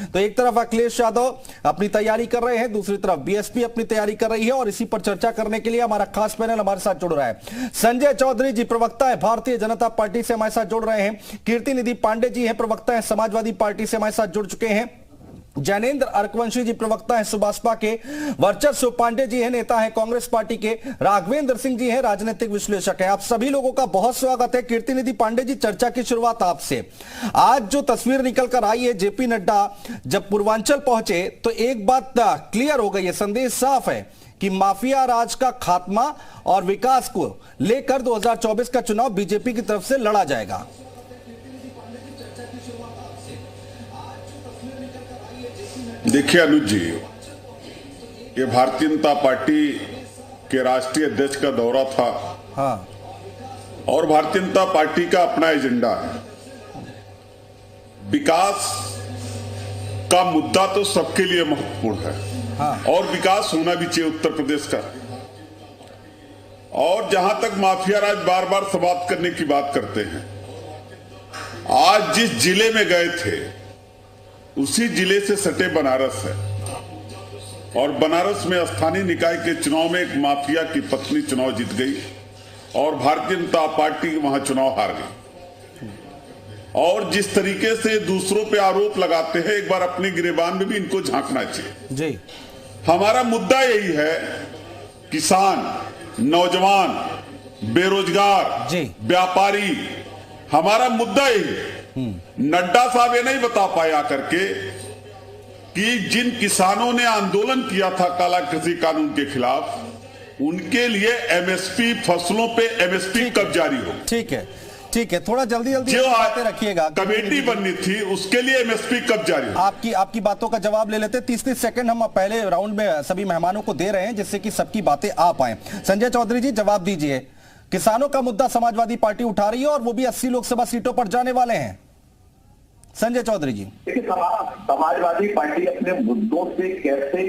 तो एक तरफ अखिलेश यादव अपनी तैयारी कर रहे हैं, दूसरी तरफ बीएसपी अपनी तैयारी कर रही है और इसी पर चर्चा करने के लिए हमारा खास पैनल हमारे साथ जुड़ रहा है। संजय चौधरी जी प्रवक्ता है भारतीय जनता पार्टी से हमारे साथ जुड़ रहे हैं। कीर्ति निधि पांडे जी हैं प्रवक्ता है समाजवादी पार्टी से हमारे साथ जुड़ चुके हैं। ज्ञानेंद्र अर्कवंशी जी प्रवक्ता हैं सुभाषपा के। वर्चस्व पांडे जी हैं नेता हैं कांग्रेस पार्टी के। राघवेंद्र सिंह जी हैं राजनीतिक विश्लेषक हैं। आप सभी लोगों का बहुत स्वागत है। कीर्ति निधि पांडे जी, चर्चा की शुरुआत आपसे। आज जो तस्वीर निकल कर आई है, जेपी नड्डा जब पूर्वांचल पहुंचे तो एक बात क्लियर हो गई है, संदेश साफ है कि माफिया राज का खात्मा और विकास को लेकर 2024 का चुनाव बीजेपी की तरफ से लड़ा जाएगा। देखिए अनुज जी, ये भारतीय जनता पार्टी के राष्ट्रीय अध्यक्ष का दौरा था। हाँ। और भारतीय जनता पार्टी का अपना एजेंडा है। विकास का मुद्दा तो सबके लिए महत्वपूर्ण है। हाँ। और विकास होना भी चाहिए उत्तर प्रदेश का। और जहां तक माफिया राज बार बार समाप्त करने की बात करते हैं, आज जिस जिले में गए थे उसी जिले से सटे बनारस है और बनारस में स्थानीय निकाय के चुनाव में एक माफिया की पत्नी चुनाव जीत गई और भारतीय जनता पार्टी वहां चुनाव हार गई। और जिस तरीके से दूसरों पे आरोप लगाते हैं, एक बार अपनी गिरेबान में भी इनको झांकना चाहिए जी। हमारा मुद्दा यही है, किसान, नौजवान, बेरोजगार, व्यापारी, हमारा मुद्दा यही है। नड्डा साहब ये नहीं बता पाया करके कि जिन किसानों ने आंदोलन किया था काला कृषि कानून के खिलाफ, उनके लिए एमएसपी, फसलों पे एमएसपी कब जारी हो। ठीक है, ठीक है, थोड़ा जल्दी जो रखिएगा। कमेटी बननी थी उसके लिए एमएसपी कब जारी हो। आपकी बातों का जवाब ले लेते। 30-30 सेकंड हम पहले राउंड में सभी मेहमानों को दे रहे हैं जिससे कि सबकी बातें आ पाए। संजय चौधरी जी जवाब दीजिए। किसानों का मुद्दा समाजवादी पार्टी उठा रही है और वो भी 80 लोकसभा सीटों पर जाने वाले हैं। संजय चौधरी जी, देखिए, समाजवादी पार्टी अपने मुद्दों से कैसे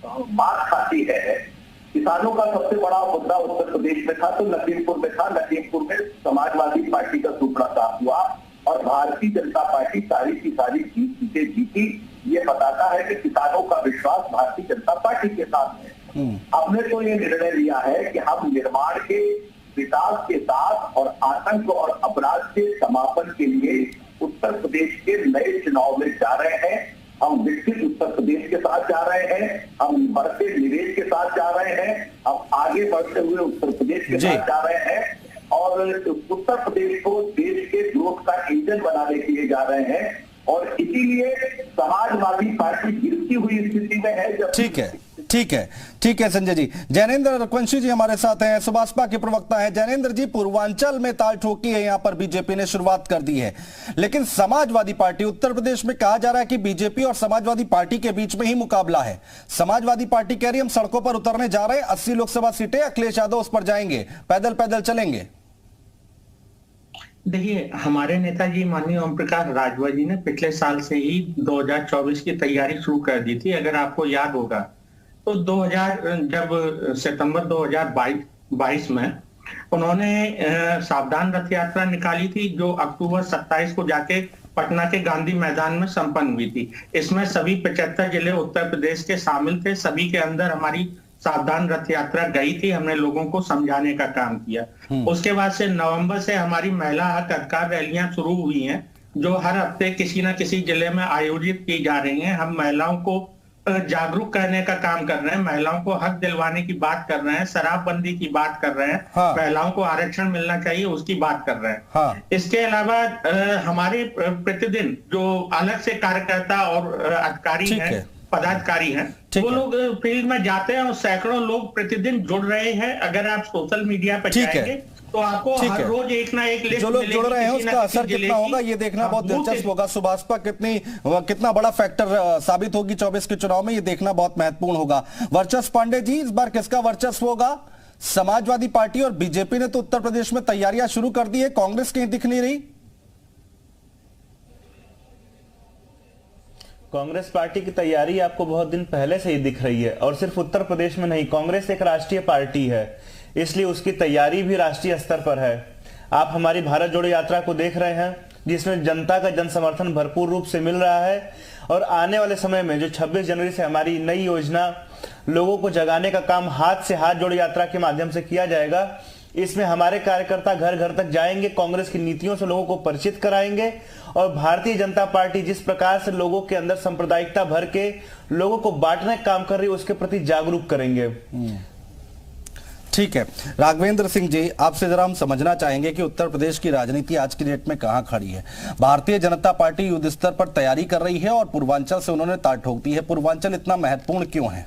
बात खाती है। किसानों का सबसे बड़ा मुद्दा उत्तर प्रदेश में था तो लखीमपुर में था। लखीमपुर में समाजवादी पार्टी का टुकड़ा साफ हुआ और भारतीय जनता पार्टी सारी की सारी सीटें जीती। ये बताता है कि किसानों का विश्वास भारतीय जनता पार्टी के साथ है। हमने तो ये निर्णय लिया है कि हम निर्माण के विकास के साथ और आतंक और अपराध के समापन के लिए उत्तर प्रदेश के नए चुनाव में जा रहे हैं। हम विकसित उत्तर प्रदेश के साथ जा रहे हैं, हम बढ़ते निवेश के साथ जा रहे हैं, हम आगे बढ़ते हुए उत्तर प्रदेश के साथ जा रहे हैं और उत्तर प्रदेश को देश के ग्रोथ का इंजन बनाने के लिए जा रहे हैं। और इसीलिए समाजवादी पार्टी गिरती हुई स्थिति में है। जब ठीक है, ठीक है, ठीक है संजय जी। ज्ञानेंद्र अर्कवंशी जी हमारे साथ हैं, सुभाषपा के प्रवक्ता हैं। ज्ञानेंद्र जी, पूर्वांचल में ताल ठोकी है, यहां पर बीजेपी ने शुरुआत कर दी है, लेकिन समाजवादी पार्टी उत्तर प्रदेश में कहा जा रहा है कि बीजेपी और समाजवादी पार्टी के बीच में ही मुकाबला है। समाजवादी पार्टी कह रही हम सड़कों पर उतरने जा रहे हैं, 80 लोकसभा सीटें, अखिलेश यादव उस पर जाएंगे, पैदल पैदल चलेंगे। देखिए, हमारे नेताजी माननीय ओम प्रकाश राजभर जी ने पिछले साल से ही 2024 की तैयारी शुरू कर दी थी। अगर आपको याद होगा तो 2000 जब सितंबर 2022 में उन्होंने सावधान रथ यात्रा निकाली थी जो अक्टूबर 27 को जाके पटना के गांधी मैदान में संपन्न हुई थी। इसमें सभी 75 जिले उत्तर प्रदेश के शामिल थे। सभी के अंदर हमारी सावधान रथ यात्रा गई थी, हमने लोगों को समझाने का काम किया। उसके बाद से नवंबर से हमारी महिला हक अधिकार रैलियां शुरू हुई हैं जो हर हफ्ते किसी न किसी जिले में आयोजित की जा रही हैं। हम महिलाओं को जागरूक करने का काम कर रहे हैं, महिलाओं को हक दिलवाने की बात कर रहे हैं, शराबबंदी की बात कर रहे हैं, महिलाओं को आरक्षण मिलना चाहिए उसकी बात कर रहे हैं। इसके अलावा हमारे प्रतिदिन जो अलग से कार्यकर्ता और अधिकारी हैं, पदाधिकारी हैं, वो लोग फील्ड में जाते हैं और सैकड़ों लोग प्रतिदिन जुड़ रहे हैं। अगर आप सोशल मीडिया पर जाएंगे तो आपको हर रोज एक ना एक लिस्ट जो लोग जुड़ रहे हैं उसका असर कितना होगा ये देखना बहुत दिलचस्प होगा। सुभाषपा कितना बड़ा फैक्टर साबित होगी 24 के चुनाव में, ये देखना बहुत महत्वपूर्ण होगा। वर्चस्व पांडे जी, इस बार किसका वर्चस्व होगा? समाजवादी पार्टी और बीजेपी ने तो उत्तर प्रदेश में तैयारियां शुरू कर दी है, कांग्रेस कहीं दिख नहीं रही। कांग्रेस पार्टी की तैयारी आपको बहुत दिन पहले से ही दिख रही है और सिर्फ उत्तर प्रदेश में नहीं, कांग्रेस एक राष्ट्रीय पार्टी है, इसलिए उसकी तैयारी भी राष्ट्रीय स्तर पर है। आप हमारी भारत जोड़ो यात्रा को देख रहे हैं जिसमें जनता का जन समर्थन भरपूर रूप से मिल रहा है और आने वाले समय में जो 26 जनवरी से हमारी नई योजना लोगों को जगाने का काम हाथ से हाथ जोड़ यात्रा के माध्यम से किया जाएगा, इसमें हमारे कार्यकर्ता घर घर तक जाएंगे, कांग्रेस की नीतियों से लोगों को परिचित कराएंगे और भारतीय जनता पार्टी जिस प्रकार से लोगों के अंदर सांप्रदायिकता भर के लोगों को बांटने का काम कर रही है उसके प्रति जागरूक करेंगे। ठीक है राघवेंद्र सिंह जी, आपसे जरा हम समझना चाहेंगे कि उत्तर प्रदेश की राजनीति आज की डेट में कहां खड़ी है। भारतीय जनता पार्टी युद्ध स्तर पर तैयारी कर रही है और पूर्वांचल से उन्होंने तार ठोक दी है। पूर्वांचल इतना महत्वपूर्ण क्यों है?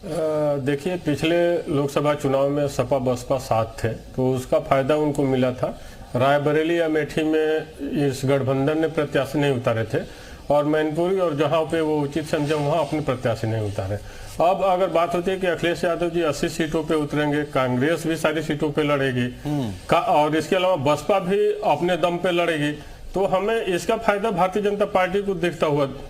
देखिए, पिछले लोकसभा चुनाव में सपा बसपा साथ थे तो उसका फायदा उनको मिला था। रायबरेली या अमेठी में इस गठबंधन ने प्रत्याशी नहीं उतारे थे और मैनपुरी और जहां पे वो उचित समझे वहां अपने प्रत्याशी नहीं उतारे। अब अगर बात होती है कि अखिलेश यादव जी 80 सीटों पे उतरेंगे, कांग्रेस भी सारी सीटों पे लड़ेगी और इसके अलावा बसपा भी अपने दम पे लड़ेगी, तो हमें इसका फायदा भारतीय जनता पार्टी को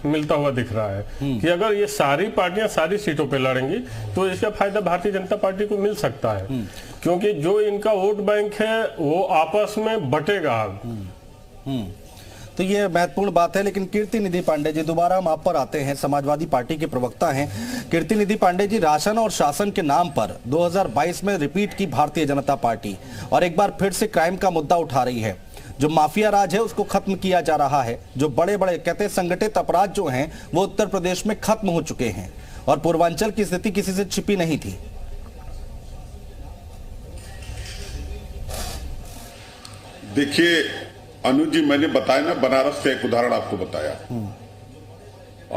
मिलता हुआ दिख रहा है कि अगर ये सारी पार्टियां सारी सीटों पे लड़ेंगी तो इसका फायदा भारतीय जनता पार्टी को मिल सकता है, क्योंकि जो इनका वोट बैंक है वो आपस में बटेगा। तो ये महत्वपूर्ण बात है। लेकिन कीर्ति निधि पांडे जी, दोबारा हम आप पर आते हैं, समाजवादी पार्टी के प्रवक्ता हैं कीर्ति निधि पांडे जी। राशन और शासन के नाम पर 2022 में रिपीट की भारतीय जनता पार्टी और एक बार फिर से क्राइम का मुद्दा उठा रही है। जो माफिया राज है उसको खत्म किया जा रहा है। जो बड़े बड़े कहते संगठित अपराध जो हैं वो उत्तर प्रदेश में खत्म हो चुके हैं और पूर्वांचल की स्थिति किसी से छिपी नहीं थी। देखिए अनुज जी, मैंने बताया ना, बनारस का एक उदाहरण आपको बताया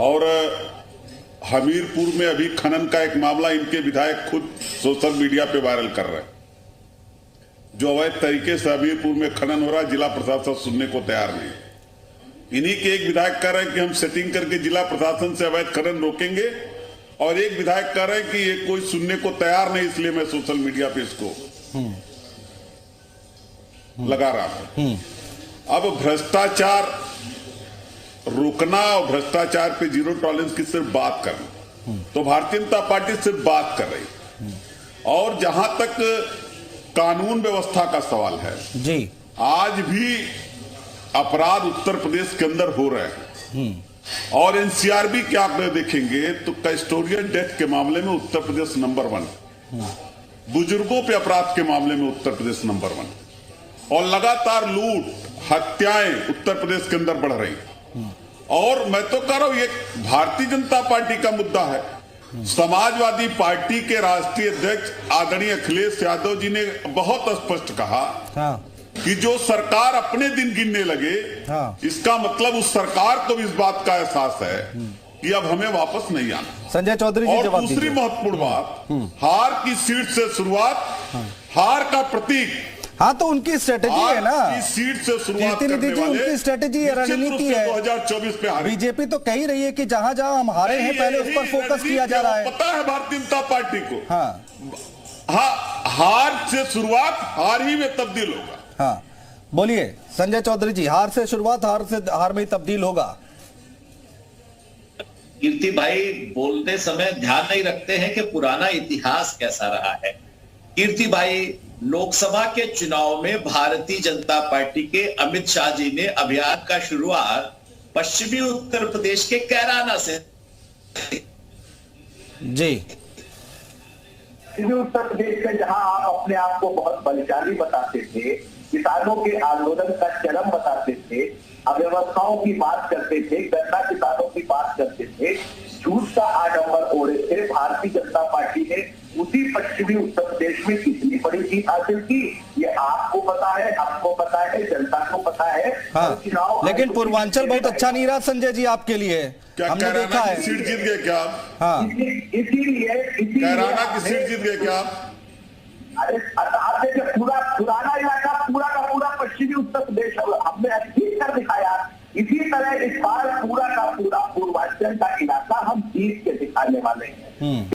और हमीरपुर में अभी खनन का एक मामला इनके विधायक खुद सोशल मीडिया पे वायरल कर रहे हैं। जो अवैध तरीके से हमीरपुर में खनन हो रहा है, जिला प्रशासन सुनने को तैयार नहीं। इन्हीं के एक विधायक कह रहे हैं कि हम सेटिंग करके जिला प्रशासन से अवैध खनन रोकेंगे और एक विधायक कह रहे हैं कि ये कोई सुनने को तैयार नहीं, इसलिए मैं सोशल मीडिया पे इसको लगा रहा हूं। अब भ्रष्टाचार रोकना और भ्रष्टाचार पे जीरो टॉलरेंस की सिर्फ बात करना, तो भारतीय जनता पार्टी सिर्फ बात कर रही। और जहां तक कानून व्यवस्था का सवाल है जी, आज भी अपराध उत्तर प्रदेश के अंदर हो रहे हैं और एनसीआरबी के आंकड़े देखेंगे तो कस्टोडियल डेथ के मामले में उत्तर प्रदेश नंबर 1, बुजुर्गों पे अपराध के मामले में उत्तर प्रदेश नंबर 1 और लगातार लूट हत्याएं उत्तर प्रदेश के अंदर बढ़ रही। और मैं तो कह रहा हूं ये भारतीय जनता पार्टी का मुद्दा है। समाजवादी पार्टी के राष्ट्रीय अध्यक्ष आदरणीय अखिलेश यादव जी ने बहुत स्पष्ट कहा कि जो सरकार अपने दिन गिनने लगे, इसका मतलब उस सरकार को भी इस बात का एहसास है कि अब हमें वापस नहीं आना। संजय चौधरी जी, और दूसरी महत्वपूर्ण बात, हार की सीट से शुरुआत, हार का प्रतीक। हाँ, तो उनकी स्ट्रेटेजी है ना, सीट से शुरुआत करने वाले उनकी स्ट्रेटेजी है, रणनीति है। 2024 पे हारे। बीजेपी तो कह ही रही है कि जहां जहां हम हारे हैं पहले उस पर फोकस किया जा रहा है। पता है भारतीय जनता पार्टी को, हाँ, हार से शुरुआत हार ही में तब्दील होगा। हाँ, बोलिए संजय चौधरी जी, हार से शुरुआत हार में तब्दील होगा। कीर्ति भाई बोलते समय ध्यान नहीं रखते हैं कि पुराना इतिहास कैसा रहा है। कीर्ति भाई, लोकसभा के चुनाव में भारतीय जनता पार्टी के अमित शाह जी ने अभियान का शुरुआत पश्चिमी उत्तर प्रदेश के कैराना से जी। उत्तर प्रदेश में जहां आप अपने आप को बहुत बलशाली बताते थे, किसानों के आंदोलन का चरम बताते थे, अव्यवस्थाओं की बात करते थे, गन्ना किसानों की बात करते थे, झूठ का आडंबर ओढ़े थे, भारतीय जनता पार्टी ने उसी पश्चिमी उत्तर प्रदेश में कितनी बड़ी जीत हासिल की, ये आपको पता है, हमको पता है, जनता को पता है। हाँ, लेकिन पूर्वांचल बहुत अच्छा नहीं रहा संजय जी आपके लिए, हमने देखा है। सीट जीत गए क्या आप? हाँ, इसीलिए कैराना की सीट जीत गए क्या आप? अरे आप देखिए, पूरा पुराना इलाका पूरा का पूरा पश्चिमी उत्तर प्रदेश हमने जीत कर दिखाया। इसी तरह इस बार पूरा का पूरा पूर्वांचल का इलाका हम जीत के दिखाने वाले हैं।